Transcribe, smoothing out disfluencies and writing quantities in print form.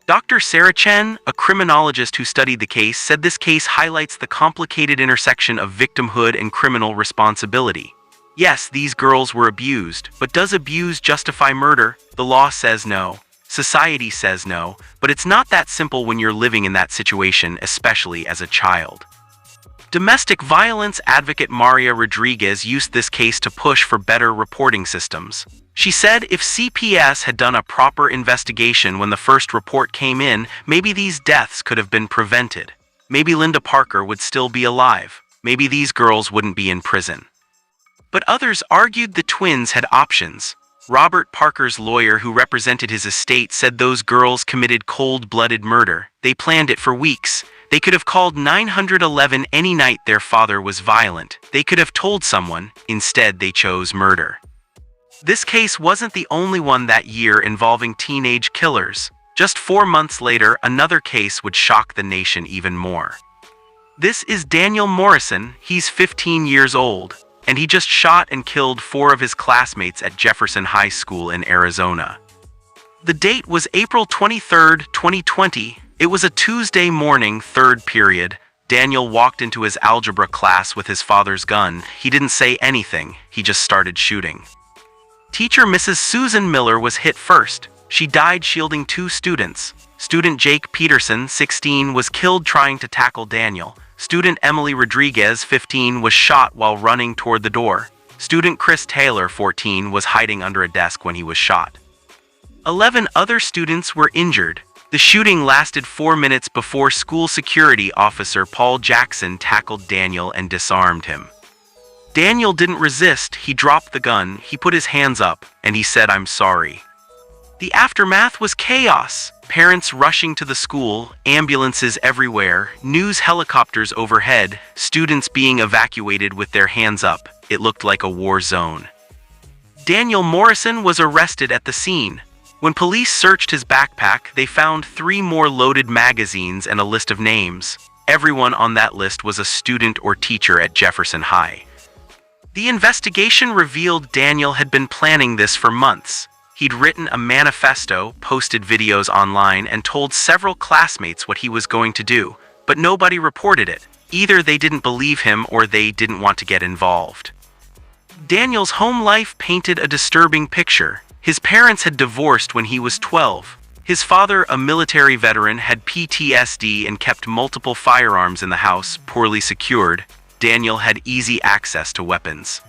Dr. Sarah Chen, a criminologist who studied the case, said this case highlights the complicated intersection of victimhood and criminal responsibility. Yes, these girls were abused, but does abuse justify murder? The law says no. Society says no, but it's not that simple when you're living in that situation, especially as a child. Domestic violence advocate Maria Rodriguez used this case to push for better reporting systems. She said if CPS had done a proper investigation when the first report came in, maybe these deaths could have been prevented. Maybe Linda Parker would still be alive. Maybe these girls wouldn't be in prison. But others argued the twins had options. Robert Parker's lawyer who represented his estate said those girls committed cold-blooded murder. They planned it for weeks. They could have called 911 any night their father was violent. They could have told someone. Instead, they chose murder. This case wasn't the only one that year involving teenage killers. Just 4 months later, another case would shock the nation even more. This is Daniel Morrison. He's 15 years old, and he just shot and killed 4 of his classmates at Jefferson High School in Arizona. The date was April 23, 2020. It was a Tuesday morning, third period. Daniel walked into his algebra class with his father's gun. He didn't say anything. He just started shooting. Teacher Mrs. Susan Miller was hit first. She died shielding 2 students. Student Jake Peterson, 16, was killed trying to tackle Daniel. Student Emily Rodriguez, 15, was shot while running toward the door. Student Chris Taylor, 14, was hiding under a desk when he was shot. 11 other students were injured. The shooting lasted 4 minutes before school security officer Paul Jackson tackled Daniel and disarmed him. Daniel didn't resist. He dropped the gun, he put his hands up, and he said, "I'm sorry." The aftermath was chaos. Parents rushing to the school, ambulances everywhere, news helicopters overhead, students being evacuated with their hands up. It looked like a war zone. Daniel Morrison was arrested at the scene. When police searched his backpack, they found 3 more loaded magazines and a list of names. Everyone on that list was a student or teacher at Jefferson High. The investigation revealed Daniel had been planning this for months. He'd written a manifesto, posted videos online, and told several classmates what he was going to do, but nobody reported it. Either they didn't believe him or they didn't want to get involved. Daniel's home life painted a disturbing picture. His parents had divorced when he was 12. His father, a military veteran, had PTSD and kept multiple firearms in the house, poorly secured. Daniel had easy access to weapons.